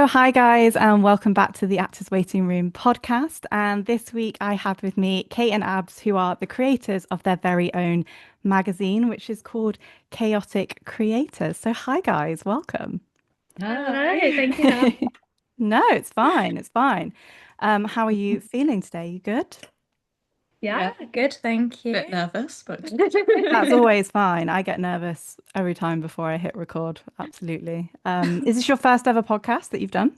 hi guys, and welcome back to the Actors Waiting Room podcast. And this week I have with me Kate and Abs, who are the creators of their very own magazine, which is called Chaotic Creators. So, hi guys, welcome. Hi, thank you for having me. No, it's fine, it's fine. How are you feeling today? You good? Yeah, good, thank Bit you. nervous, but That's always fine. I get nervous every time before I hit record. Absolutely. Is this your first ever podcast that you've done?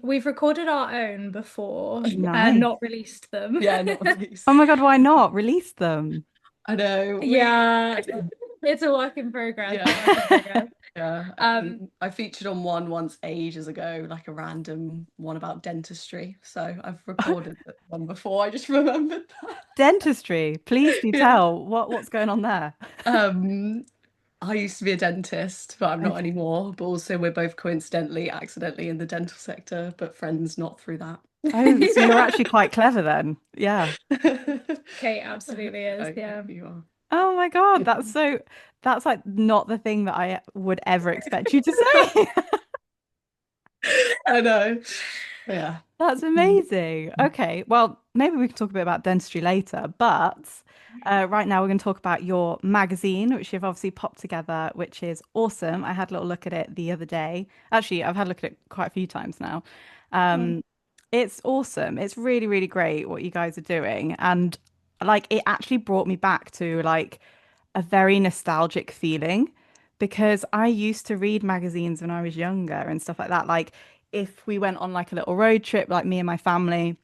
We've recorded our own before, Nice. not released them. yeah, not Oh least. my God, why not? Release them. I know. Yeah, it's a work in progress. Yeah, Work in progress. yeah. Um, I featured on one once ages ago, like a random one about dentistry. So I've recorded that one before. I just remembered that. Dentistry, please do Yeah. tell what's going on there. Um, I used to be a dentist, but I'm not Okay. anymore. But also, we're both coincidentally, accidentally in the dental sector, but friends not through that. Oh, so you're actually quite clever then. Yeah. Kate absolutely is, Okay, yeah. you are. Oh my God, that's like not the thing that I would ever expect you to say. I know. Yeah. That's amazing. Okay, well, maybe we can talk a bit about dentistry later, but right now we're going to talk about your magazine, which you've obviously popped together, which is awesome. I had a little look at it the other day. Actually, I've had a look at it quite a few times now. Mm. Um, it's awesome. It's really, really great what you guys are doing. And like it actually brought me back to like a very nostalgic feeling because I used to read magazines when I was younger and stuff like that. Like if we went on like a little road trip, like me and my family,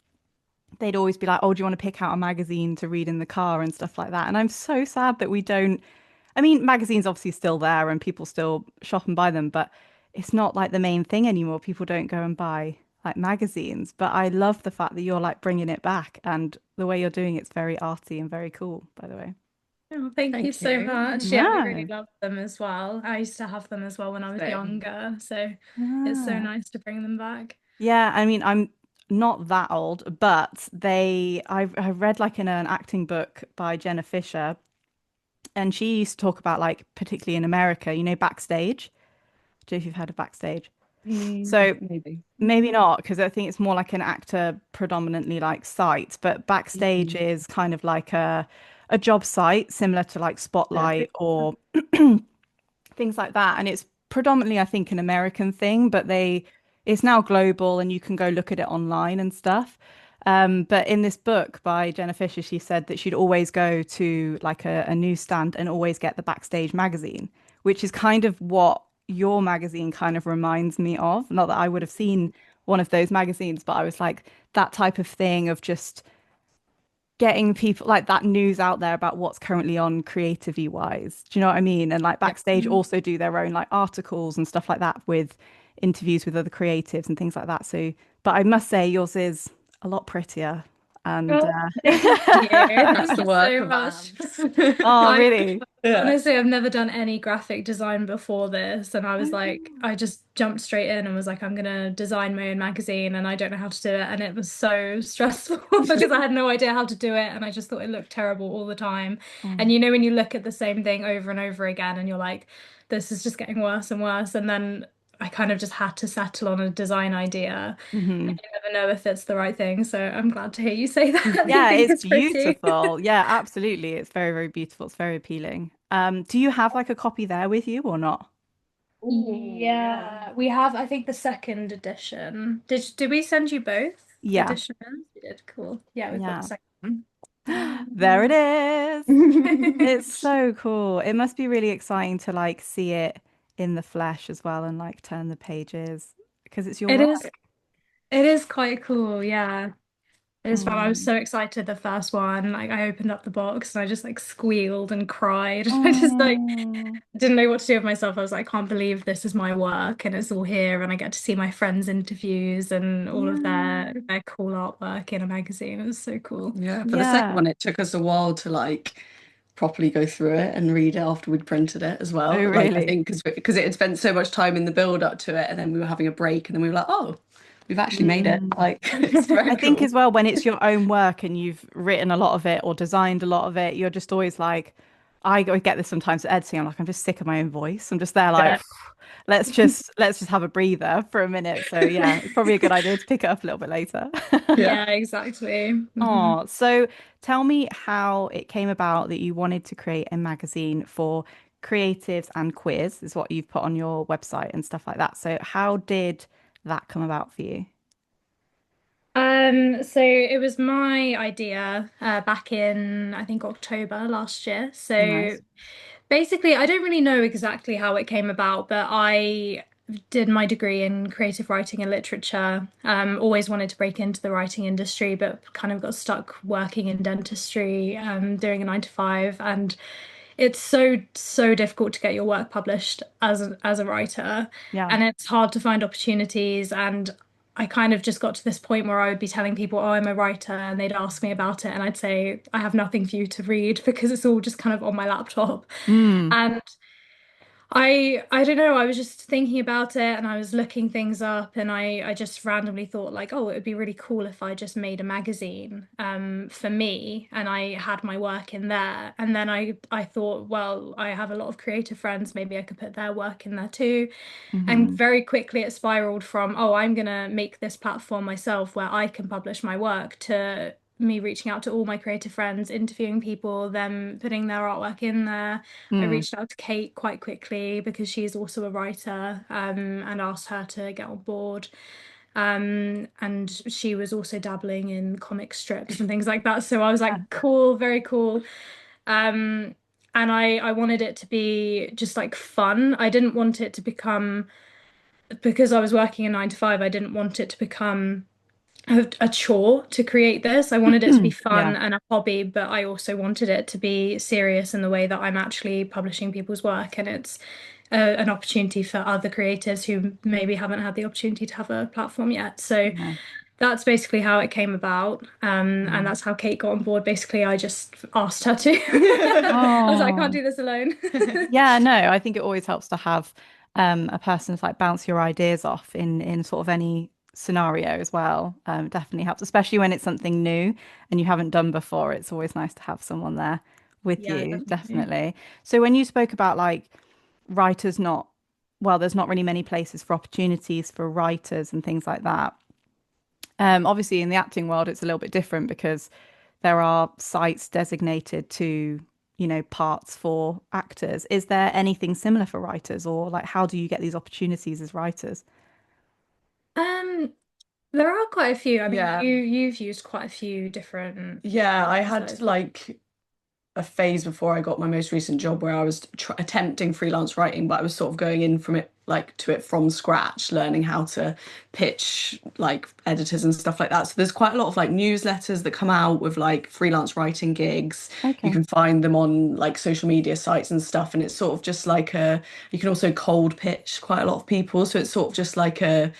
they'd always be like, "Oh, do you want to pick out a magazine to read in the car and stuff like that?" And I'm so sad that we don't. I mean, magazines obviously still there and people still shop and buy them, but it's not like the main thing anymore. People don't go and buy like magazines. But I love the fact that you're like bringing it back and the way you're doing it's very arty and very cool, by the way. Oh, thank you Thank so you. much. Yeah, we really No. love them as well. I used to have them as well when I was Same. younger, so it's so Ah. nice to bring them back. Yeah, I mean, I'm not that old, but I've read like in an acting book by Jenna Fisher, and she used to talk about like particularly in America, Backstage. Do you know if you've heard of Backstage? So Maybe. maybe not, because I think it's more like an actor predominantly like site, but Backstage Mhm. is kind of like a job site similar to like Yeah. Spotlight or things like that. And it's predominantly, I think, an American thing, but it's now global and you can go look at it online and stuff. But in this book by Jenna Fisher, she said that she'd always go to like a newsstand and always get the Backstage magazine, which is kind of what your magazine kind of reminds me of. Not that I would have seen one of those magazines, but I was like that type of thing of just getting people like that news out there about what's currently on creatively wise. Do you know what I mean? And like Yeah. Backstage Mm. also do their own like articles and stuff like that with interviews with other creatives and things like that. So, but I must say yours is a lot prettier. And Oh, thank you. That's Thank the you work so of much. abs. oh, I really? Yeah. honestly, I've never done any graphic design before this, and I was Oh, like, I just jumped straight in and was like, I'm gonna design my own magazine, and I don't know how to do it, and it was so stressful because I had no idea how to do it, and I just thought it looked terrible all the time. And oh. you know, when you look at the same thing over and over again, and you're like, this is just getting worse and worse, and then I kind of just had to settle on a design idea. Hmm. You never know if it's the right thing, so I'm glad to hear you say that you Yeah, think it's it's pretty. beautiful. Yeah, absolutely. It's very, very beautiful. It's very appealing. Do you have like a copy there with you or not? Oh, yeah. Yeah, we have, I think, the second edition. Did we send you both Yeah. editions? We did. Cool. Yeah, we've got the Yeah. second one. There it Mm. is. It's so cool. It must be really exciting to like see it in the flesh as well and like turn the pages because it's your It is work. it is quite cool, yeah. It is fun. I was Um, so excited the first one. Like I opened up the box and I just like squealed and cried. I just like oh, didn't know what to do with myself. I was like, I can't believe this is my work and it's all here and I get to see my friends' interviews and all of yeah. their cool artwork in a magazine. It was so cool. Yeah, for the second Yeah. one, it took us a while to like properly go through it and read it after we'd printed it as Oh, well. Like I really? think because it had spent so much time in the build up to it, and then we were having a break, and then we were like, oh, we've actually made it. Mm. Like it's very I think cool. as well, when it's your own work and you've written a lot of it or designed a lot of it, you're just always like, I get this sometimes at editing. I'm like, I'm just sick of my own voice. I'm just there like, Yeah. let's just have a breather for a minute. So yeah, it's probably a good idea to pick it up a little bit later. Yeah. Yeah, exactly. Oh, so tell me how it came about that you wanted to create a magazine for creatives and queers, is what you've put on your website and stuff like that. So how did that come about for you? So it was my idea back in, I think, October last year. So Nice. basically, I don't really know exactly how it came about, but I did my degree in creative writing and literature. Always wanted to break into the writing industry, but kind of got stuck working in dentistry, doing a 9 to 5. And it's so difficult to get your work published as a writer, Yeah. and it's hard to find opportunities. And I kind of just got to this point where I would be telling people, "Oh, I'm a writer," and they'd ask me about it, and I'd say, "I have nothing for you to read because it's all just kind of on my laptop." Mm, And I don't know, I was just thinking about it and I was looking things up, and I just randomly thought like, oh, it would be really cool if I just made a magazine for me and I had my work in there. And then I thought, well, I have a lot of creative friends, maybe I could put their work in there too. And hmm very quickly it spiraled from, oh, I'm gonna make this platform myself where I can publish my work, to me reaching out to all my creative friends, interviewing people, them putting their artwork in there. I mm, reached out to Kate quite quickly because she's also a writer, and asked her to get on board. And she was also dabbling in comic strips and things like that. So I was yeah. like, cool, very cool. Um, and I wanted it to be just like fun. I didn't want it to become, because I was working a 9 to 5, I didn't want it to become a chore to create this. I wanted it to be Yeah. fun and a hobby, but I also wanted it to be serious in the way that I'm actually publishing people's work, and it's an opportunity for other creators who maybe haven't had the opportunity to have a platform yet. So Yeah. that's basically how it came about. And Mm. that's how Kate got on board. Basically, I just asked her to. I was like, I can't Oh. do this alone. Yeah, no, I think it always helps to have a person to like bounce your ideas off in sort of any scenario as well. It definitely helps, especially when it's something new and you haven't done before. It's always nice to have someone there with Yeah, you, definitely. definitely. So when you spoke about like writers not, well, there's not really many places for opportunities for writers and things like that. Obviously, in the acting world, it's a little bit different because there are sites designated to, parts for actors. Is there anything similar for writers, or like how do you get these opportunities as writers? Um, there are quite a few. I mean, Yeah. you've used quite a few different Yeah, I had sites. like a phase before I got my most recent job where I was attempting freelance writing, but I was sort of going in from it like to it from scratch, learning how to pitch like editors and stuff like that. So there's quite a lot of like newsletters that come out with like freelance writing gigs. You Okay. can find them on like social media sites and stuff, and it's sort of just like a, you can also cold pitch quite a lot of people. So it's sort of just like a,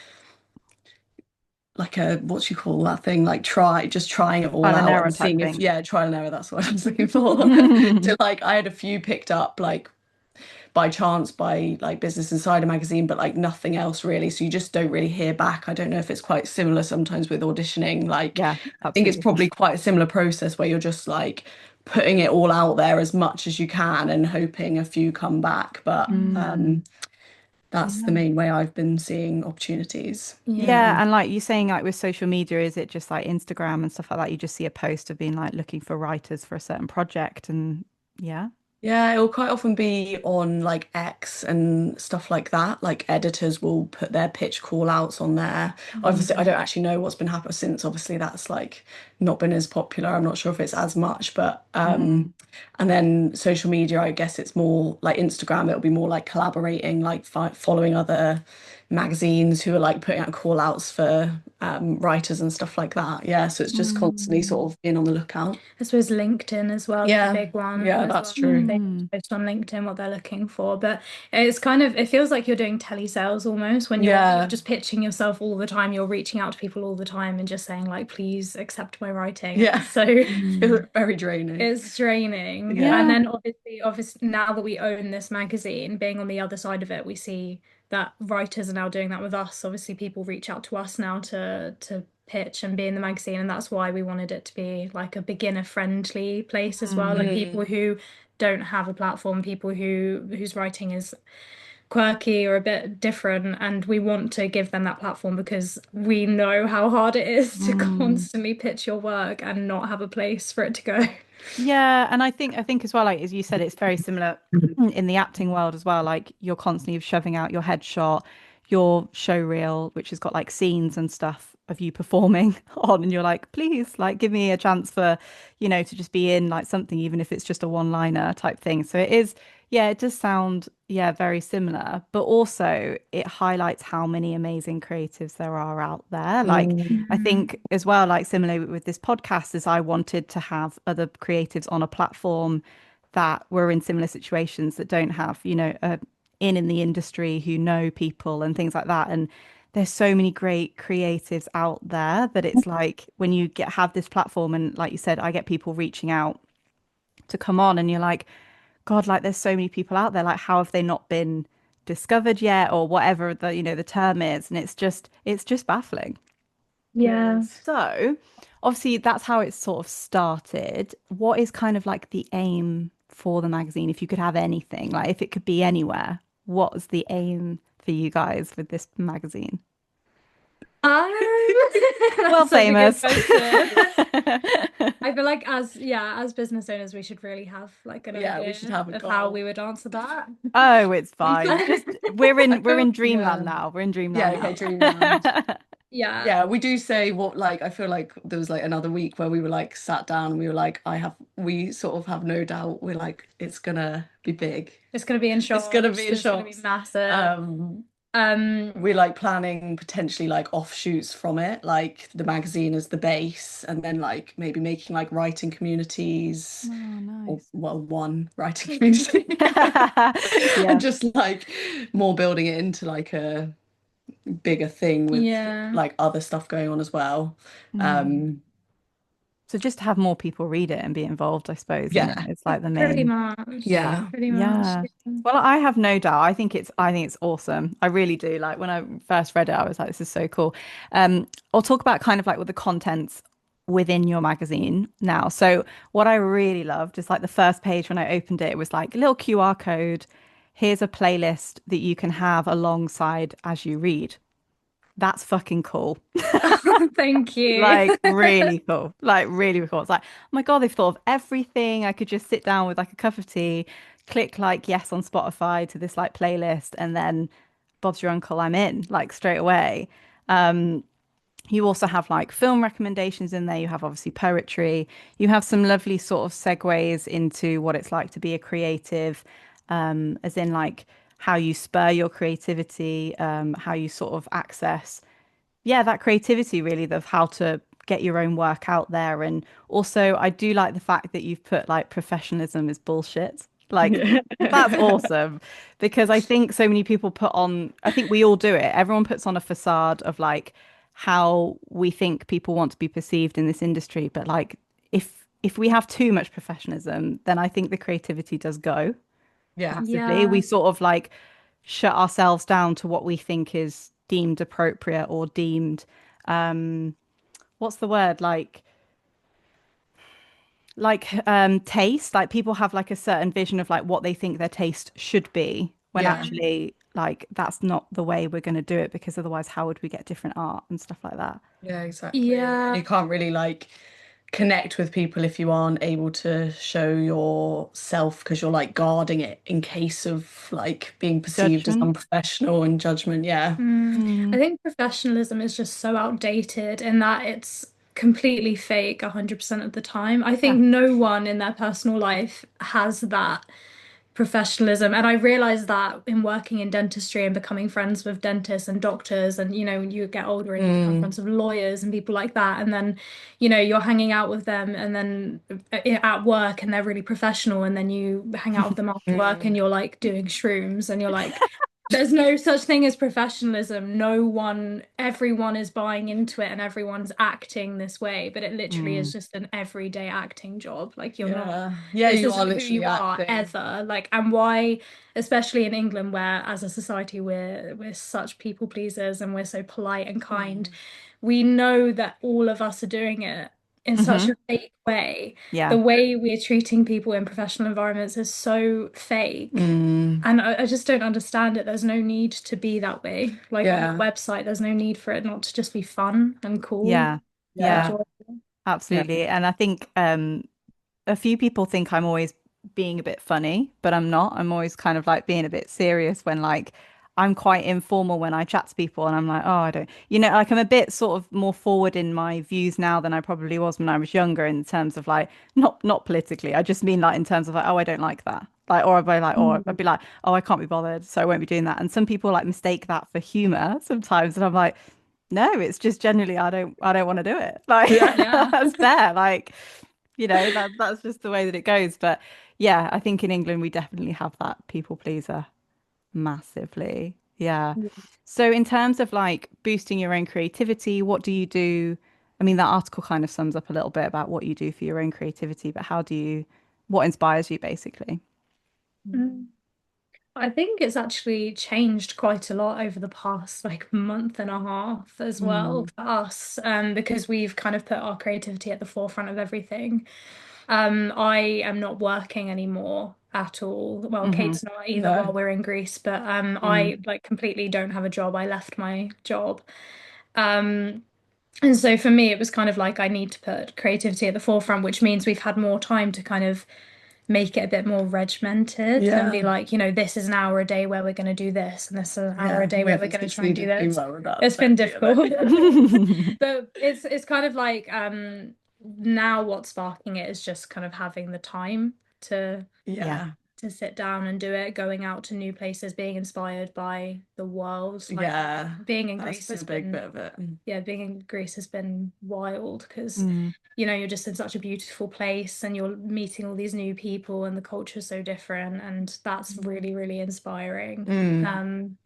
what do you call that thing, like just trying it all Trial and out error and type seeing if, thing. yeah, trial and error, that's what I was looking for. So like I had a few picked up like by chance by like Business Insider magazine, but like nothing else really, so you just don't really hear back. I don't know if it's quite similar sometimes with auditioning. Like Yeah, I think it's absolutely. probably quite a similar process where you're just like putting it all out there as much as you can and hoping a few come back, but Mm, that's the yeah. main way I've been seeing opportunities. Yeah, Yeah. and like you saying, like with social media, is it just like Instagram and stuff like that? You just see a post of being like looking for writers for a certain project, and yeah. Yeah, it will quite often be on like X and stuff like that. Like editors will put their pitch call outs on there. Obviously, I Mm. don't actually know what's been happening since. Obviously, that's like not been as popular. I'm not sure if it's as much, but Mm, and then social media, I guess it's more like Instagram. It'll be more like collaborating, like following other magazines who are like putting out call outs for writers and stuff like that. Yeah, so it's just constantly mm, sort of being on the lookout. I suppose LinkedIn as well is a Yeah, big one yeah, as that's well. true. They mm. post on LinkedIn what they're looking for, but it's kind of, it feels like you're doing telesales almost when you're Yeah. just pitching yourself all the time. You're reaching out to people all the time and just saying like, please accept my writing. And Yeah, it's so Mm. very draining. it's draining. Yeah. And Yeah. then obviously now that we own this magazine, being on the other side of it, we see that writers are now doing that with us. Obviously, people reach out to us now to pitch and be in the magazine, and that's why we wanted it to be like a beginner friendly place as well. Mm. Like Mm. people who don't have a platform, people whose writing is quirky or a bit different, and we want to give them that platform because we know how hard it is to Mm. constantly pitch your work and not have a place for it to go. Yeah, and I think as well, like as you said, it's very similar in the acting world as well. Like you're constantly shoving out your headshot, your show reel, which has got like scenes and stuff of you performing on, and you're like, please, like give me a chance for, to just be in like something, even if it's just a one-liner type thing. So it is, yeah, it does sound, yeah, very similar, but also it highlights how many amazing creatives there are out there. Like I Mm. think as well, like similarly with this podcast, is I wanted to have other creatives on a platform that were in similar situations that don't have, in the industry who know people and things like that. And there's so many great creatives out there that it's like when you have this platform and like you said, I get people reaching out to come on and you're like, God, like there's so many people out there. Like, how have they not been discovered yet, or whatever the term is? And it's just baffling. It Yeah. is. So, obviously, that's how it sort of started. What is kind of like the aim for the magazine? If you could have anything, like if it could be anywhere, what was the aim for you guys with this magazine? Um, World that's such a good famous. question. I feel like as business owners, we should really have like an Yeah, we should idea have a of how we goal. would answer that. Oh, it's We fine. think, Just we're in yeah. dreamland now. We're in Yeah, dreamland okay, now. dreamland. Yeah. Yeah, we do say what like I feel like there was like another week where we were like sat down and we were like, we sort of have no doubt we're like it's gonna be big. It's going to be in It's gonna shops. be in It's going to be shops. massive. Um, Um, we're like planning potentially like offshoots from it, like the magazine as the base, and then like maybe making like writing communities, Oh, or nice. well, one writing community, and Yeah. just like more building it into like a bigger thing with yeah, like other stuff going on as well. Mm. Um, So just to have more people read it and be involved, I suppose, in it. yeah, It's like the pretty main. much. yeah, Pretty much. Yeah. Well, I have no doubt. I think it's awesome. I really do. Like when I first read it, I was like, this is so cool. I'll talk about kind of like what the contents within your magazine now. So what I really loved is like the first page when I opened it, it was like a little QR code. Here's a playlist that you can have alongside as you read. That's fucking cool. Thank you. Like really cool. Like really cool. It's like, oh my God, they've thought of everything. I could just sit down with like a cup of tea, click like yes on Spotify to this like playlist, and then Bob's your uncle, I'm in, like straight away. Um, you also have like film recommendations in there. You have obviously poetry. You have some lovely sort of segues into what it's like to be a creative, as in like how you spur your creativity, how you sort of access yeah, that creativity really of how to get your own work out there. And also, I do like the fact that you've put like professionalism is bullshit. Like, that's awesome because I think so many people I think we all do it. Everyone puts on a facade of like how we think people want to be perceived in this industry. But like, if we have too much professionalism, then I think the creativity does go yeah, massively. We Yeah. sort of like shut ourselves down to what we think is deemed appropriate or deemed what's the word taste. Like people have like a certain vision of like what they think their taste should be when yeah, actually like that's not the way we're going to do it because otherwise how would we get different art and stuff like that. yeah, exactly. And Yeah. you can't really like connect with people if you aren't able to show yourself because you're like guarding it in case of like being perceived as Judgment. unprofessional and judgment. Yeah. I Mm, think professionalism is just so outdated in that it's completely fake 100% of the time. I yeah. think no one in their personal life has that professionalism. And I realized that in working in dentistry and becoming friends with dentists and doctors, and when you get older and you become Mm, friends with lawyers and people like that, and then you're hanging out with them, and then at work and they're really professional, and then you hang out with them after work and mm, you're like doing shrooms, and you're like, there's no such thing as professionalism. No one, everyone is buying into it and everyone's acting this way, but it literally is Mm, just an everyday acting job. Like you're not, yeah. Yeah, this you are isn't who literally you are acting. ever. Like, and why, especially in England, where as a society we're such people pleasers and we're so polite and kind, Mm, we know that all of us are doing it in such Hmm. a fake way. Yeah. The way we're treating people in professional environments is so fake. Mm, And I just don't understand it. There's no need to be that way. Like on your yeah. website, there's no need for it not to just be fun and cool Yeah. and Yeah. Yeah. enjoyable. Yeah. Absolutely. And I think a few people think I'm always being a bit funny, but I'm not. I'm always kind of like being a bit serious when like I'm quite informal when I chat to people and I'm like, oh, I don't, like I'm a bit sort of more forward in my views now than I probably was when I was younger in terms of like not politically. I just mean like in terms of like, oh, I don't like that. Like, or I'd Mm. be like, oh, I can't be bothered, so I won't be doing that. And some people like mistake that for humor sometimes, and I'm like, no, it's just generally I don't want to do it. Like Yeah. Yeah. that's fair. Like, that's just the way that it goes. But yeah, I think in England we definitely have that people pleaser massively. Yeah. So in terms of like boosting your own creativity, what do you do? I mean, that article kind of sums up a little bit about what you do for your own creativity, but what inspires you basically? Mm. I think it's actually changed quite a lot over the past like month and a half as well Mm, for us, because we've kind of put our creativity at the forefront of everything. I am not working anymore at all. Well, Hmm. Kate's not either no. while we're in Greece, but I Mm, like completely don't have a job. I left my job. Um, and so for me, it was kind of like I need to put creativity at the forefront, which means we've had more time to kind of make it a bit more regimented and be yeah. like, this is an hour a day where we're going to do this, and this is an hour a Yeah. day We where we're haven't going to try and do succeeded too this. well with that, It's but been yeah, but difficult. yeah. But it's kind of like now what's sparking it is just kind of having the time to Yeah. Yeah. to sit down and do it, going out to new places, being inspired by the world. Like Yeah. being in That's Greece been has a big bit been, of it. yeah, being in Greece has been wild because, Mm, you're just in such a beautiful place and you're meeting all these new people and the culture's so different, and that's really, really inspiring. Mm,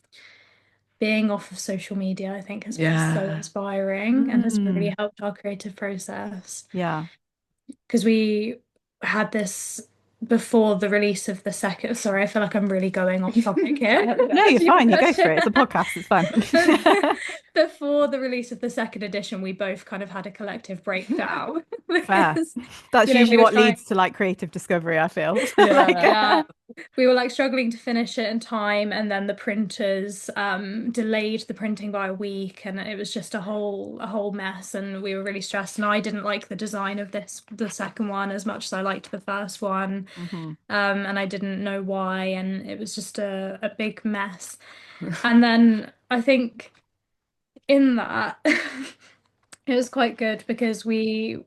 Being off of social media, I think, has been so yeah. inspiring and has really mm, helped our creative process yeah. because we had this before the release of the second. Sorry, I feel like I'm really going off topic here. No, you're Your fine. You go for question. it. It's a podcast. It's fine. Before the release of the second edition, we both kind of had a collective breakdown Fair. because, That's usually we were what trying. leads to like creative discovery, I feel. Like, Yeah. Yeah, we were like struggling to finish it in time, and then the printers delayed the printing by a week, and it was just a whole mess, and we were really stressed. And I didn't like the design of the second one as much as I liked the first one, mhm. and I didn't know why, and it was just a big mess. And then I think in that it was quite good because we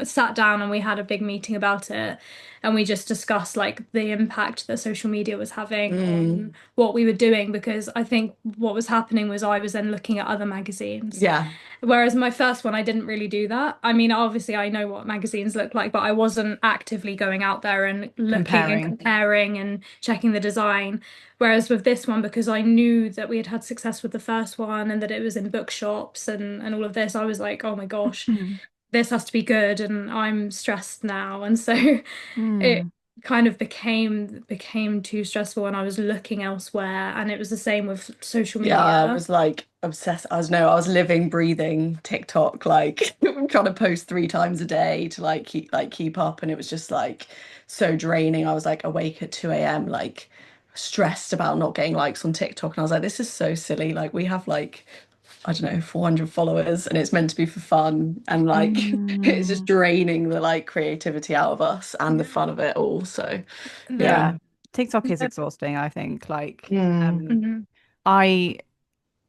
sat down and we had a big meeting about it, and we just discussed like the impact that social media was having on Mm, what we were doing, because I think what was happening was I was then looking at other magazines. yeah. Whereas my first one, I didn't really do that. I mean, obviously, I know what magazines look like, but I wasn't actively going out there and looking and Comparing. comparing and checking the design. Whereas with this one, because I knew that we had had success with the first one and that it was in bookshops and all of this, I was like, oh my gosh, Mm. this has to be good, and I'm stressed now. And so it Mm. kind of became too stressful, and I was looking elsewhere. And it was the same with social Yeah, I media. was like obsessed. I was living, breathing TikTok, like trying to post 3 times a day to keep up. And it was just like so draining. I was like awake at 2 a.m., like stressed about not getting likes on TikTok. And I was like, this is so silly. Like we have like, I don't know, 400 followers and it's meant to be for fun. And like it's just Mm. draining the like creativity out of us and the fun of it all. So yeah. Yeah. TikTok is exhausting, I think. Like, Mm, Mhm. I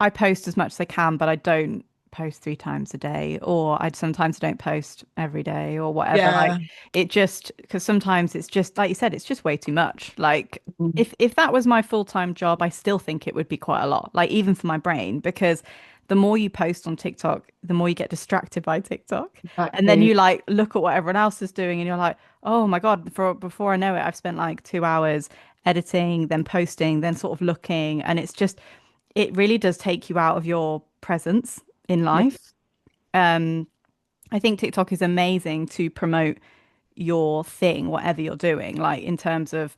I post as much as I can, but I don't post 3 times a day, or I sometimes don't post every day or whatever. Like yeah. it just because sometimes it's just like you said, it's just way too much. Like Mm, if that was my full-time job, I still think it would be quite a lot. Like even for my brain, because the more you post on TikTok, the more you get distracted by TikTok. And then exactly. you like look at what everyone else is doing and you're like, oh my God, before I know it, I've spent like 2 hours editing, then posting, then sort of looking. And it's just it really does take you out of your presence in Yeah. life. Um, I think TikTok is amazing to promote your thing, whatever you're doing, like in terms of,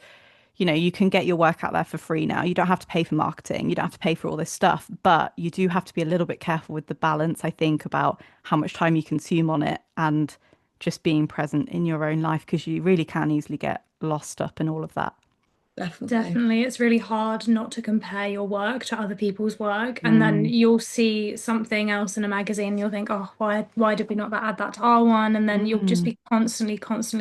you can get your work out there for free now. You don't have to pay for marketing. You don't have to pay for all this stuff, but you do have to be a little bit careful with the balance, I think, about how much time you consume on it and just being present in your own life because you really can easily get lost up in all of that. Definitely. Definitely, it's really hard not to compare your work to other people's work, and then Mm, you'll see something else in a magazine, you'll think, oh, why did we not add that to our one? And then you'll just mm, be constantly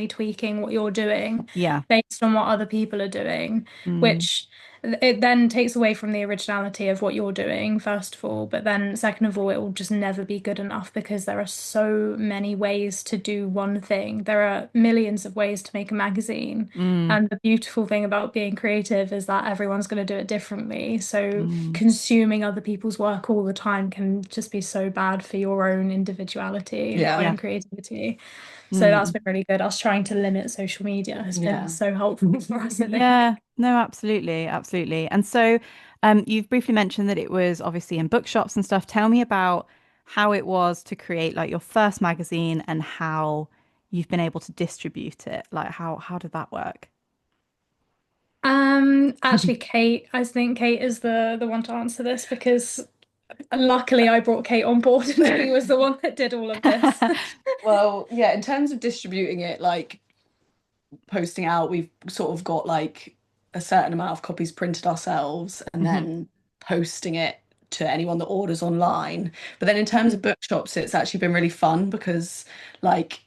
tweaking what you're doing yeah. based on what other people are doing, Mm, which it then takes away from the originality of what you're doing, first of all, but then second of all, it will just never be good enough because there are so many ways to do one thing. There are millions of ways to make a magazine. mm, And the beautiful thing about being creative is that everyone's going to do it differently. So mm, consuming other people's work all the time can just be so bad for your own individuality and your Yeah. yeah. own creativity. So that's Mm, been really good. Us trying to limit social media has been Yeah. so helpful for us, I think. yeah. No, absolutely. Absolutely. And so you've briefly mentioned that it was obviously in bookshops and stuff. Tell me about how it was to create like your first magazine and how you've been able to distribute it. Like how did that work? Actually, Kate, I think Kate is the one to answer this because luckily I brought Kate on board and she was the one that did all of this. Well, yeah, in terms of distributing it, like posting out, we've sort of got like a certain amount of copies printed ourselves and Mhm. then posting it to anyone that orders online. But then in terms of bookshops, it's actually been really fun because like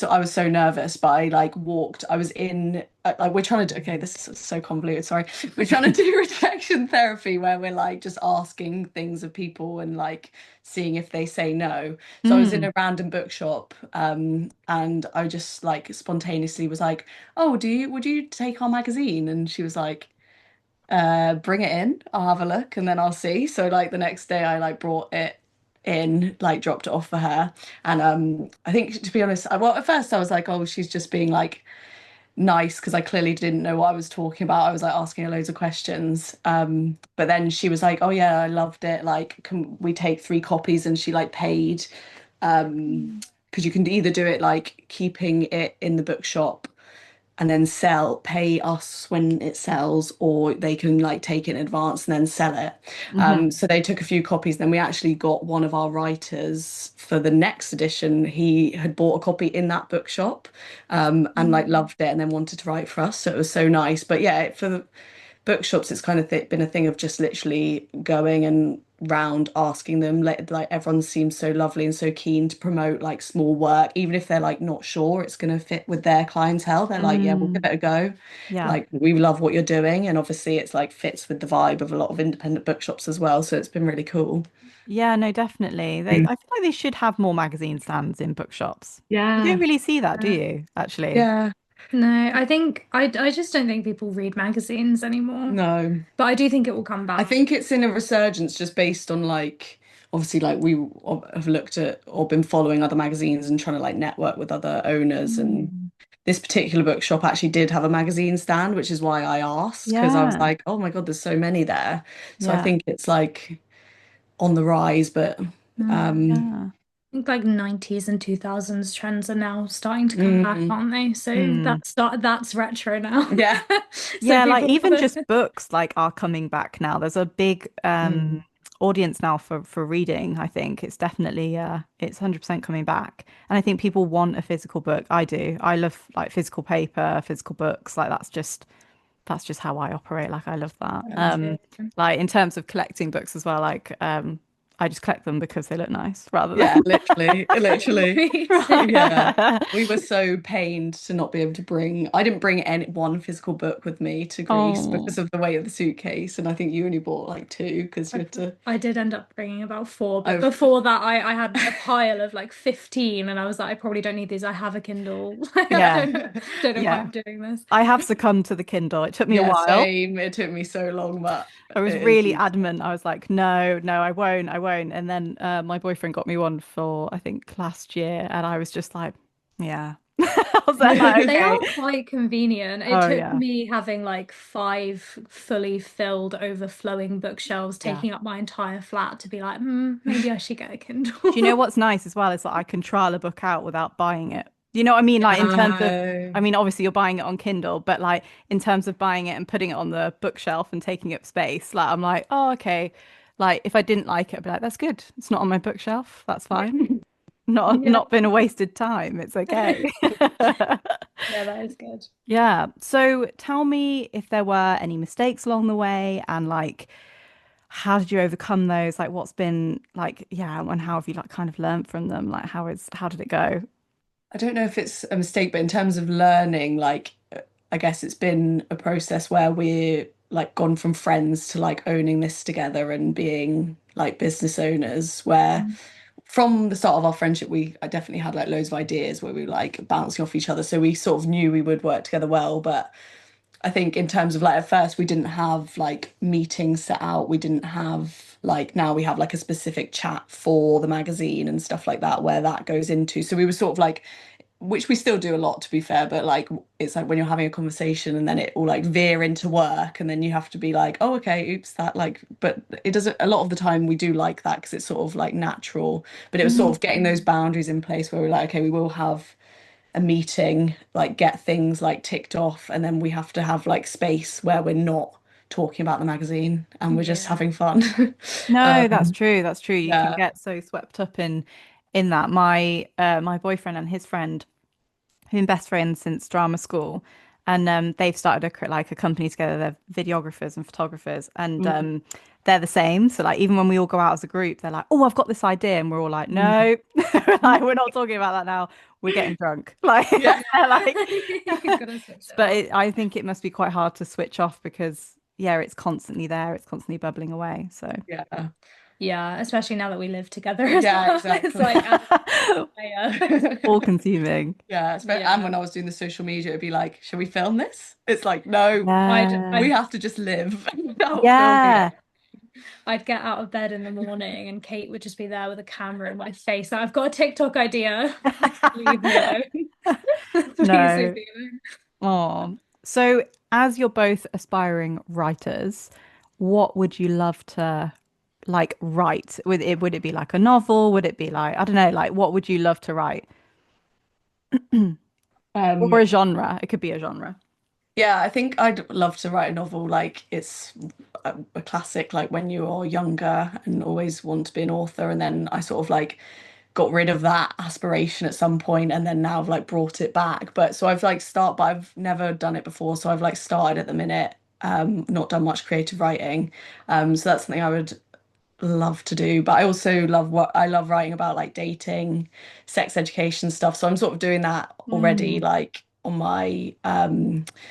I was so nervous, but I like walked. I was in, like, we're trying to do, okay, this is so convoluted. Sorry. We're trying to do rejection therapy where we're like just asking things of people and like seeing if they say no. So I was in Mm. a random bookshop, and I just like spontaneously was like, oh, would you take our magazine? And she was like, bring it in, I'll have a look and then I'll see. So like the next day I like brought it in, like dropped it off for her. And I think to be honest, well at first I was like, oh, she's just being like nice because I clearly didn't know what I was talking about. I was like asking her loads of questions. But then she was like, oh yeah, I loved it. Like, can we take 3 copies? And she like paid. Mm. Because you can either do it like keeping it in the bookshop and then pay us when it sells, or they can like take it in advance and then sell it. Hmm. So they took a few copies. Then we actually got one of our writers for the next edition. He had bought a copy in that bookshop, and like Mm. loved it and then wanted to write for us. So it was so nice. But yeah, for the bookshops, it's kind of been a thing of just literally going and round asking them. Like everyone seems so lovely and so keen to promote like small work, even if they're like not sure it's going to fit with their clientele. They're like, yeah, we'll give Mm. it a go. Yeah. Like we love what you're doing, and obviously it's like fits with the vibe of a lot of independent bookshops as well. So it's been really cool. Yeah, no, definitely. I feel like they should have more magazine stands in bookshops. You don't Yeah. really see that, do Yeah. you, actually? Yeah. No, I think I just don't think people read magazines anymore. No. But I do think it will come I back. think it's in a resurgence just based on like obviously like we have looked at or been following other magazines and trying to like network with other owners, and Mm. this particular bookshop actually did have a magazine stand, which is why I asked because I was Yeah. like, oh my God, there's so many there. So I Yeah. think it's like on the rise, but Mm. um Yeah. I think like 90s and 2000s trends are now starting to come back, mm, aren't they? So Mm. that's retro now. yeah. So Yeah, like people even love just it. books like are coming back now. There's a big Mm. audience now for reading, I think. It's definitely it's 100% coming back. And I think people want a physical book. I do. I love like physical paper, physical books. Like that's just how I operate. Like I love that. Me too. Like in terms of collecting books as well, like I just collect them because they look nice rather Yeah, than literally. Me Yeah. too. right. We were so pained to not be able to I didn't bring any one physical book with me to Greece Oh, because of the weight of the suitcase. And I think you only bought like 2 because you I, had to. I did end up bringing about 4, but Oh, before that, I had a pile of like 15, and I was like, I probably don't need these. I have a Kindle. I yeah, don't know why yeah. I'm doing this. I have succumbed to the Kindle. It took me a yeah, while. same. It took me so long, but I was it is really useful. adamant. I was like, no, no, I won't. And then my boyfriend got me one for, I think, last year. And I was just like, yeah. I was like, They okay. are quite convenient. It Oh, took yeah. me having like 5 fully filled, overflowing bookshelves Yeah. taking up my entire flat to be like, maybe I should get a Do you know Kindle. what's nice as well is that I can trial a book out without buying it. You know what I mean? Like in terms of, No. I mean, obviously you're buying it on Kindle, but like in terms of buying it and putting it on the bookshelf and taking up space, like I'm like, oh, okay. Like if I didn't like it, I'd be like, that's good. It's not on my bookshelf. That's fine. Yeah. Not been a wasted time. It's okay. Yeah, that is good. Yeah. So tell me if there were any mistakes along the way and like how did you overcome those? Like what's been like, yeah, and how have you like kind of learned from them? Like how did it go? I don't know if it's a mistake, but in terms of learning, like I guess it's been a process where we're like gone from friends to like owning this together and being like business owners, where from the start of our friendship, I definitely had like loads of ideas where we were like bouncing off each other. So we sort of knew we would work together well. But I think in terms of like at first we didn't have like meetings set out. We didn't have like now we have like a specific chat for the magazine and stuff like that where that goes into. So we were sort of like which we still do a lot to be fair, but like it's like when you're having a conversation and then it will like veer into work and then you have to be like, oh okay, oops, that like but it doesn't a lot of the time we do like that because it's sort of like natural. But it was sort Mhm. of getting those boundaries in place where we're like, okay, we will have a meeting, like get things like ticked off, and then we have to have like space where we're not talking about the magazine and we're just Yeah. having fun. No, that's Um, true. That's true. You can yeah. get so swept up in that. My boyfriend and his friend, who've been best friends since drama school, and they've started like a company together. They're videographers and photographers, and Mm, they're the same. So like even when we all go out as a group, they're like, "Oh, I've got this idea," and we're all like, mm. "No, like we're not talking about that now. We're getting drunk." Like Yeah. they're like, Gotta switch it but up. I think it must be quite hard to switch off because yeah, it's constantly there. It's constantly bubbling away. So. Yeah. Yeah, especially now that we live together as Yeah, well. It's exactly. like added layer. All consuming. Yeah, and Yeah. when I was doing the social media, it'd be like, "Shall we film this?" It's like, "No, Yeah. we have to just live without filming Yeah. it." I'd get out of bed in the morning and Kate would just be there with a camera in my face. Like, I've got a TikTok idea. Leave me alone. Please leave No. me alone. Oh. So, as you're both aspiring writers, what would you love to like write? Would it be like a novel? Would it be like, I don't know, like what would you love to write? Um, Or a genre? It could be a genre. yeah, I think I'd love to write a novel. Like it's a classic, like when you are younger and always want to be an author, and then I sort of like got rid of that aspiration at some point, and then now I've like brought it back. But so I've like but I've never done it before, so I've like started at the minute. Not done much creative writing. So that's something I would love to do. But I also love what I love writing about like dating, sex education stuff. So I'm sort of doing that already, Mm. like on my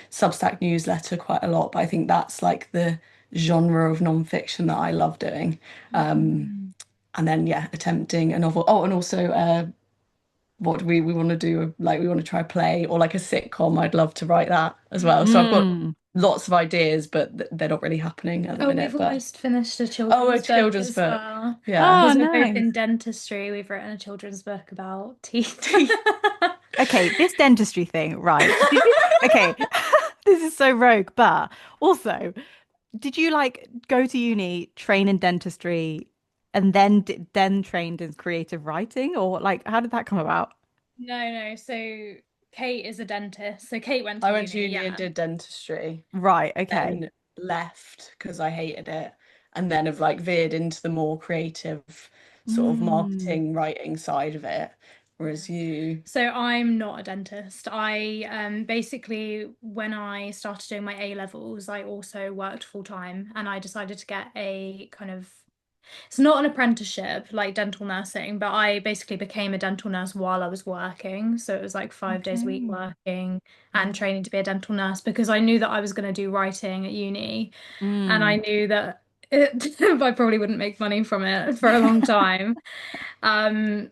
Substack newsletter quite a lot. But I think that's like the genre of nonfiction that I love doing. Um, Mm. and then yeah, attempting a novel. Oh, and also what do we want to do? Like we want to try a play or like a sitcom. I'd love to write that as well. So I've got Mm. lots of ideas, but they're not really happening at the Oh, minute. we've But almost finished a oh, a children's book children's as book. well. Yeah. Oh, Because we're both nice. in dentistry, we've written a children's book about teeth. Okay, this dentistry thing, right? Okay, this is so rogue, but also, did you like go to uni, train in dentistry, and then trained in creative writing, or like how did that come about? No, no. So Kate is a dentist. So Kate went I to went to uni, uni and yeah. did dentistry, Right, okay. then left because I hated it, and then have like veered into the more creative sort of Mm, marketing, writing side of it. Yeah. Whereas you, So I'm not a dentist. I basically when I started doing my A levels, I also worked full time and I decided to get a kind of it's not an apprenticeship like dental nursing, but I basically became a dental nurse while I was working. So it was like 5 days a week okay. working and training to be a dental nurse because I knew that I was going to do writing at uni and I Mm. knew that I probably wouldn't make money from it for a long time.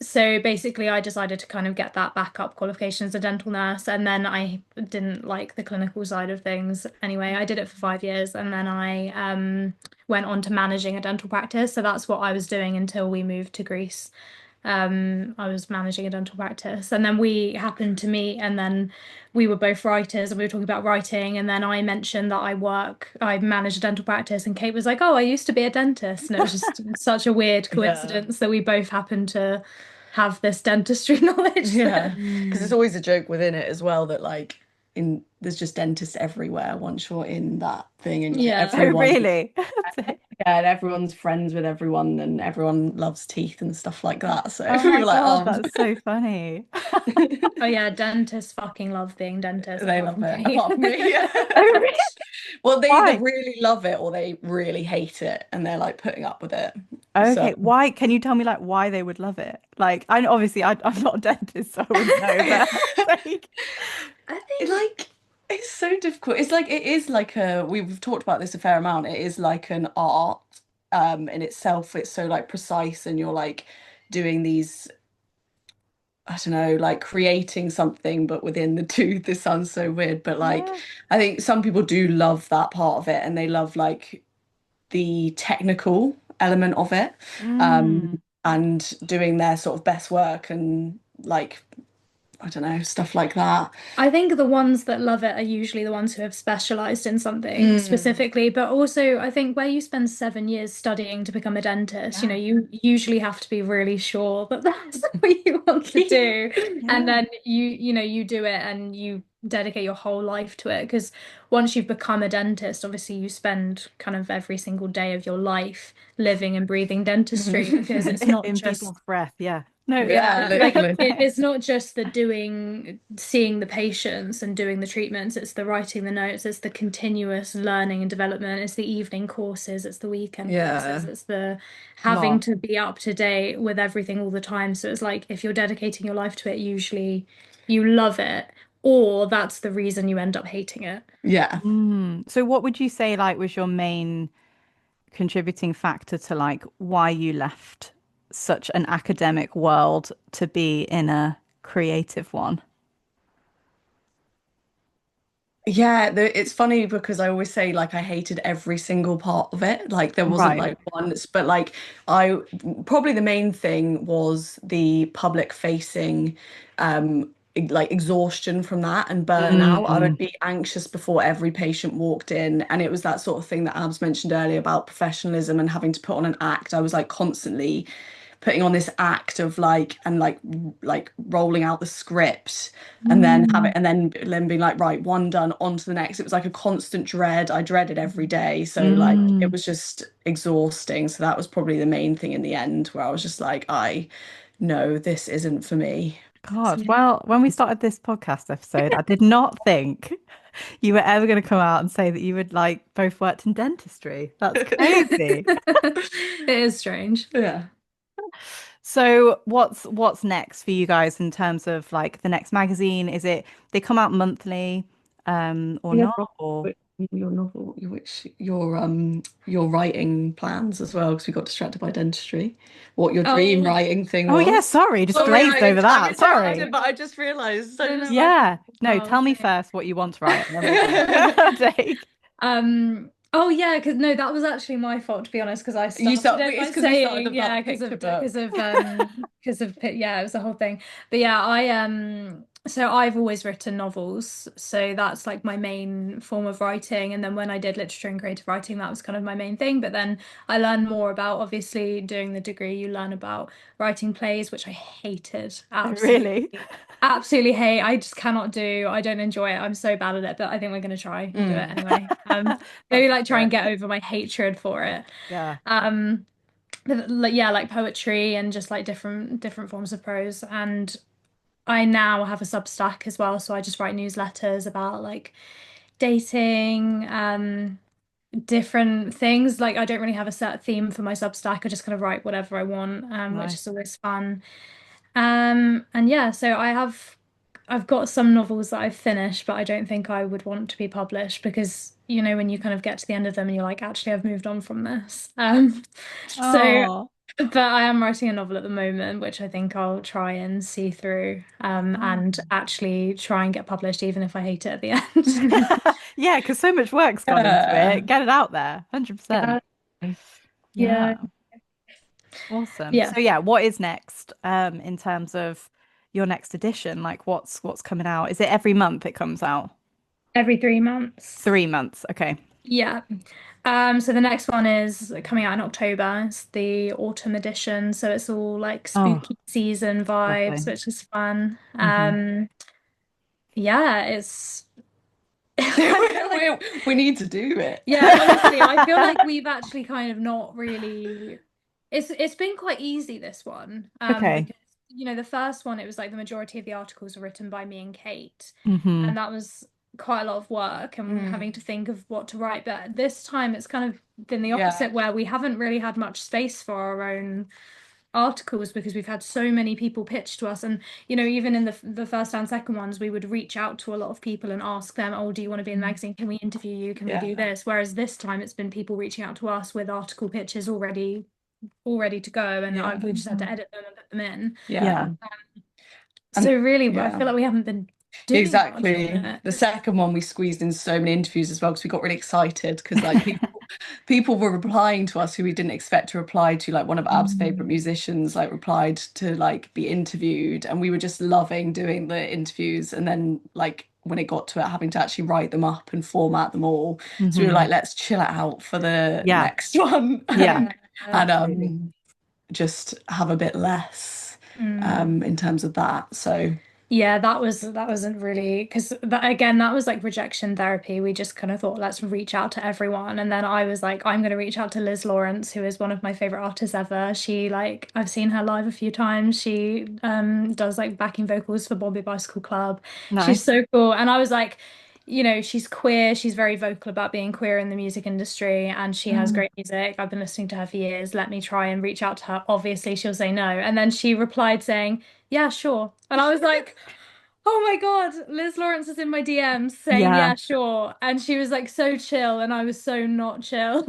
So basically I decided to kind of get that backup qualification as a dental nurse and then I didn't like the clinical side of things. Anyway, I did it for 5 years and then I went on to managing a dental practice. So that's what I was doing until we moved to Greece. I was managing a dental practice and then we happened to meet and then we were both writers and we were talking about writing and then I mentioned that I manage a dental practice and Kate was like, "Oh, I used to be a dentist." And it was just such a weird yeah, coincidence that we both happened to have this dentistry knowledge. Yeah, because there's Mm. always a joke within it as well that like in there's just dentists everywhere once you're in that thing and Yeah. Oh, everyone really? yeah, and everyone's friends with everyone and everyone loves teeth and stuff like that. So Oh we my were like, God, oh, that's so funny. Oh yeah, dentists fucking love being dentists they apart love from it me. apart from me. Oh, really? Well, they either Why? really love it or they really hate it and they're like putting up with it. So Okay, why? Can you tell me like why they would love it? Like, I obviously I'm not a dentist, so I wouldn't know, but like, I it, think like it's so difficult. It's like it is like a we've talked about this a fair amount. It is like an art in itself. It's so like precise and you're like doing these I don't know, like creating something but within the tooth. This sounds so weird, but like yeah. I think some people do love that part of it and they love like the technical element of it. Mm, And doing their sort of best work and like I don't know, stuff like that. I think the ones that love it are usually the ones who have specialized in something Mm. specifically, but also I think where you spend 7 years studying to become a dentist, Yeah. you usually have to be really sure that that's what you want to do. And yeah. then you do it and you dedicate your whole life to it. Because once you've become a dentist, obviously you spend kind of every single day of your life living and breathing dentistry because it's not In just people's breath, yeah. No, yeah, Yeah, yeah, like literally. it's not just the doing, seeing the patients and doing the treatments, it's the writing the notes, it's the continuous learning and development, it's the evening courses, it's the weekend courses, Yeah. it's the having lot. to be up to date with everything all the time. So it's like if you're dedicating your life to it, usually you love it, or that's the reason you end up hating it. Yeah. So what would you say like was your main contributing factor to like why you left such an academic world to be in a creative one? Yeah, it's funny because I always say like I hated every single part of it. Like there wasn't Right. like one, but like I probably the main thing was the public facing like exhaustion from that and burnout. I would Mm, be anxious before every patient walked in and it was that sort of thing that Abs mentioned earlier about professionalism and having to put on an act. I was like constantly putting on this act of like and like rolling out the script and then have it Mm. and then being like right one done on to the next. It was like a constant dread. I dreaded every day, so like it mm. was just exhausting. So that was probably the main thing in the end where I was just like I no, this isn't for me. God, well, when we started this podcast episode, I did not think you were ever going to come out and say that you would like both worked in dentistry. That's crazy. It is strange. Yeah. So what's next for you guys in terms of like the next magazine? Is it they come out monthly or Yeah, not? Or your novel, which your writing plans as well, because we got distracted by dentistry. What your dream Oh, writing thing oh yeah, was. sorry, just Sorry, glazed over I've that. interrupted, Sorry. but I just realised. I no, no, just I Yeah. No, oh, tell me okay. first what you want to write and then we'll go. Take. Oh yeah, because no, that was actually my fault to be honest, because I you started start. it It's by because we started saying about yeah, the because picture of book. yeah, it was the whole thing. But yeah, so I've always written novels, so that's like my main form of writing. And then when I did literature and creative writing, that was kind of my main thing. But then I learned more about obviously doing the degree, you learn about writing plays, which I hated, Oh, really? absolutely. Absolutely hate. I just cannot do. I don't enjoy it. I'm so bad at it, but I think we're gonna try and do it Mm. anyway. That's Maybe the like try and spirit. get over my hatred for it. Yeah. Um, but like yeah, like poetry and just like different forms of prose. And I now have a Substack as well, so I just write newsletters about like dating, different things. Like I don't really have a set theme for my Substack. I just kind of write whatever I want, which is Nice. always fun. And yeah, so I've got some novels that I've finished, but I don't think I would want to be published because, when you kind of get to the end of them and you're like, actually, I've moved on from this. So, Oh. but I am writing a novel at the moment, which I think I'll try and see through, Oh. and actually try and get published, even if I hate it at the end. Yeah, because so much work's gone into Yeah. it. Get it out there. 100%. Yeah, Yeah. yeah, Awesome. yeah. So yeah, what is next in terms of your next edition? Like what's coming out? Is it every month it comes out? Every 3 months. 3 months. Okay. Yeah. So the next one is coming out in October. It's the autumn edition, so it's all like Oh, spooky season vibes, lovely. which is fun. Hmm. Yeah, it's I feel like We need to do it. yeah, honestly, I feel like we've actually kind of not really it's been quite easy this one. Okay. Because the first one it was like the majority of the articles were written by me and Kate, Hmm. and that was quite a lot of work and Mm, having to think of what to write. But this time it's kind of been the yeah, opposite where we haven't really had much space for our own articles because we've had so many people pitch to us. And even in the first and second ones we would reach out to a lot of people and ask them, oh, do you want to be in the magazine, can we interview you, can we yeah, do this? Whereas this time it's been people reaching out to us with article pitches all ready to go, and yeah, we just had to edit them and put them in. Yeah. yeah. So And really I yeah. feel like we haven't been doing much on Exactly. it. The second one we squeezed in so many interviews as well because we got really excited because like people were replying to us who we didn't expect to reply to. Like one of Ab's favorite Mm. musicians like replied to like be interviewed, and we were just loving doing the interviews. And then like when it got to it, having to actually write them up and format them all, so we were like, Hmm. let's chill out for the Yeah. next one Yeah. and Absolutely. just have a bit less Mm. in terms of that. So Yeah, that wasn't really because that again that was like rejection therapy. We just kind of thought let's reach out to everyone, and then I was like I'm going to reach out to Liz Lawrence, who is one of my favorite artists ever. She like I've seen her live a few times. She does like backing vocals for Bombay Bicycle Club. She's Nice. so cool, and I was like, she's queer. She's very vocal about being queer in the music industry, and she has Mm. great music. I've been listening to her for years. Let me try and reach out to her. Obviously, she'll say no, and then she replied saying, yeah, sure. And I was like, oh my God, Liz Lawrence is in my DMs saying, Yeah. yeah, sure. And she was like so chill, and I was so not chill.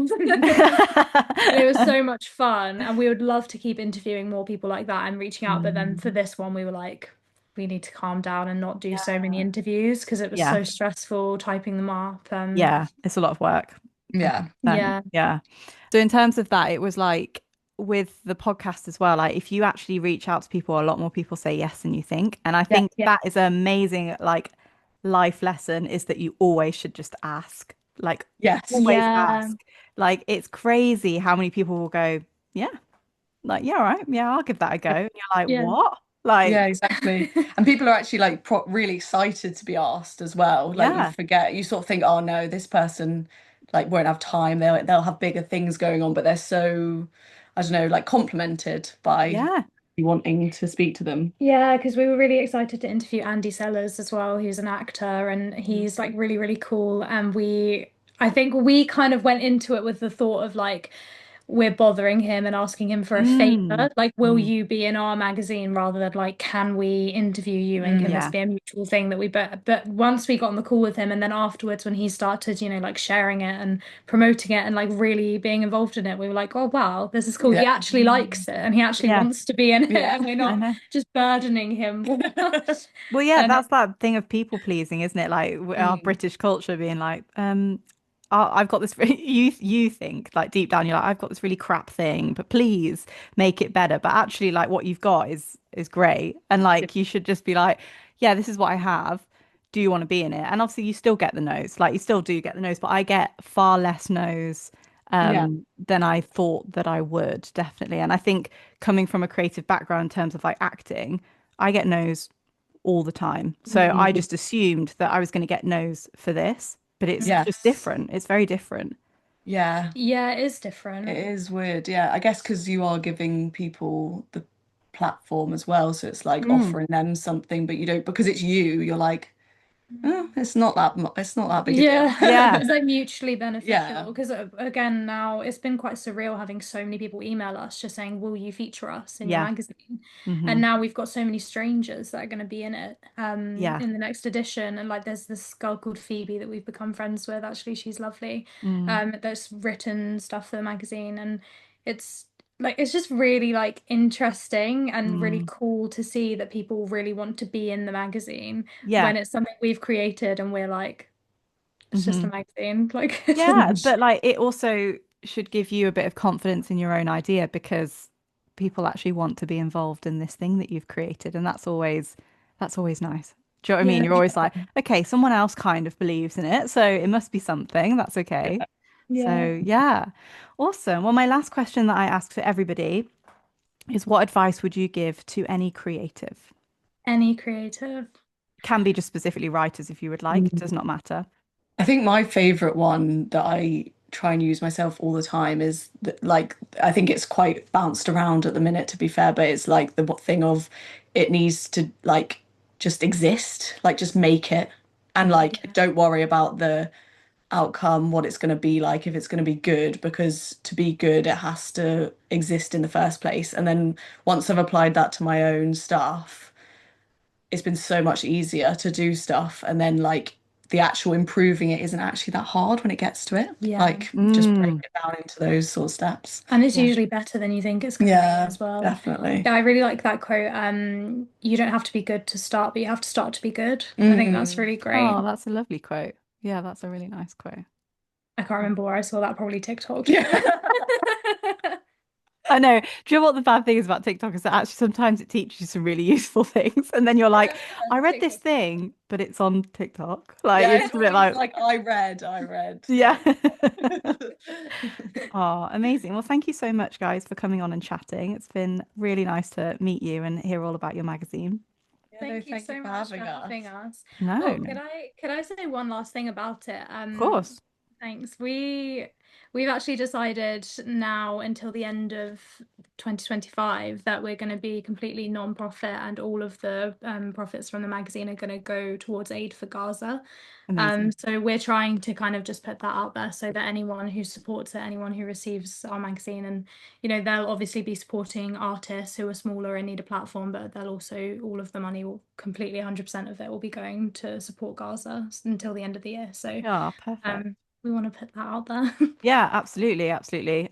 And it was so much fun. And we would love to keep interviewing more people like that and reaching out. But then for Mm. this one, we were like, we need to calm down and not do so many Yeah. interviews because it was Yeah. so stressful typing them up. Yeah. It's a lot of work. yeah, 100%. Yeah. Yeah. So in terms of that, it was like with the podcast as well, like if you actually reach out to people, a lot more people say yes than you think. And I Yeah. think Yeah. that is an amazing like life lesson is that you always should just ask. Like yes. always Yeah. ask. Like it's crazy how many people will go, yeah, like, yeah, all right, yeah, I'll give that a go. And you're like, Yeah. what? Yeah, Like, exactly. And people are actually like really excited to be asked as well. Like you yeah, forget, you sort of think, oh no, this person like won't have time. They'll have bigger things going on, but they're so, I don't know, like complimented by yeah. you wanting to speak to them. Yeah, because we were really excited to interview Andy Sellers as well, who's an actor and he's like really, really cool. And I think we kind of went into it with the thought of like, we're bothering him and asking him for a Mm, favor. Like, will mm, you be in our magazine rather than like, can we interview you and can this yeah, be a mutual thing that we but once we got on the call with him and then afterwards when he started, like sharing it and promoting it and like really being involved in it, we were like, oh wow, this is cool. He Yeah. actually likes it and he actually yeah, wants to be in it Yeah. and we're I not know. just burdening him. Well, yeah, And that's that thing of people pleasing, isn't it? Like our Mm, British culture being like, I've got this you think like deep down you're like I've got this really crap thing, but please make it better. But actually, like what you've got is great, and like you should just be like, yeah, this is what I have. Do you want to be in it? And obviously, you still get the no's, like you still do get the no's, but I get far less no's yeah. than I thought that I would, definitely. And I think coming from a creative background in terms of like acting, I get no's all the time. So I Mm, just assumed that I was going to get no's for this, but it's just yes. different. It's very different. Yeah. yeah, it is It different. is weird. Yeah. I guess because you are giving people the platform as well. So it's like Mm. offering them something, but you don't, because it's you, you're like, oh, it's not that it's not that big a deal. Yeah, Yeah. it's like mutually Yeah. beneficial because again, now it's been quite surreal having so many people email us just saying, "Will you feature us in your Yeah. magazine?" And Hmm. now we've got so many strangers that are going to be in it Yeah. in the next edition. And like, there's this girl called Phoebe that we've become friends with. Actually, she's lovely. Mm. That's written stuff for the magazine, and it's it's just really like interesting and really Mm. cool to see that people really want to be in the magazine Yeah. when it's something we've created and we're like, it's just a Hmm. magazine. Like, it's Yeah. just, But like it also should give you a bit of confidence in your own idea because people actually want to be involved in this thing that you've created. And that's always nice. Do you know what I mean? Yeah. You're always like, okay, someone else kind of believes in it, so it must be something. That's Yeah. okay. Yeah. So, yeah. Awesome. Well, my last question that I ask for everybody is what advice would you give to any creative? Any creative. Can be just specifically writers if you would like, it does not matter. I think my favorite one that I try and use myself all the time is that, like, I think it's quite bounced around at the minute, to be fair, but it's like the thing of it needs to like just exist, like just make it, and Mm. like don't worry about the outcome, what it's going to be like, if it's going to be good, because to be good, it has to exist in the first place. And then once I've applied that to my own stuff, it's been so much easier to do stuff. And then like the actual improving it isn't actually that hard when it gets to it. Yeah. Like just break Mm. it down into those sort of steps. And it's Yeah. usually better than you think it's going to be Yeah, as well. definitely. Yeah, I really like that quote. You don't have to be good to start, but you have to start to be good. I think that's Mm. really Oh, great. that's a lovely quote. Yeah, that's a really nice quote. I can't remember where I saw that, probably TikTok. Yeah. I know. Do you know what the bad thing is about TikTok is that actually sometimes it teaches you some really useful things, and then you're like, Yeah, I read this TikTok. thing, but it's on TikTok. Like Yeah, you're it's just a bit always like, like I read. yeah. Like Oh, amazing. Well, thank you so much, guys, for coming on and chatting. It's been really nice to meet you and hear all about your magazine. yeah, no, Thank you thank you so for much for having us. having us. No, Oh, no, could I say one last thing about it? of course. Thanks. We've actually decided now until the end of 2025 that we're going to be completely non-profit, and all of the profits from the magazine are going to go towards aid for Gaza. Amazing. So we're trying to kind of just put that out there so that anyone who supports it, anyone who receives our magazine, and they'll obviously be supporting artists who are smaller and need a platform, but they'll also, all of the money will completely 100% of it will be going to support Gaza until the end of the year. So Yeah, perfect. we want to put that out there. Yeah, absolutely, absolutely.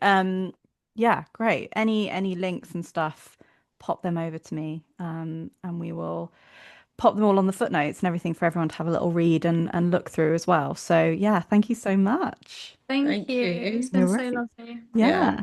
Yeah, great. Any links and stuff, pop them over to me. And we will pop them all on the footnotes and everything for everyone to have a little read and look through as well. So yeah, thank you so much. Thank Thank you. you. It's been No so worries. lovely. Yeah. Yeah.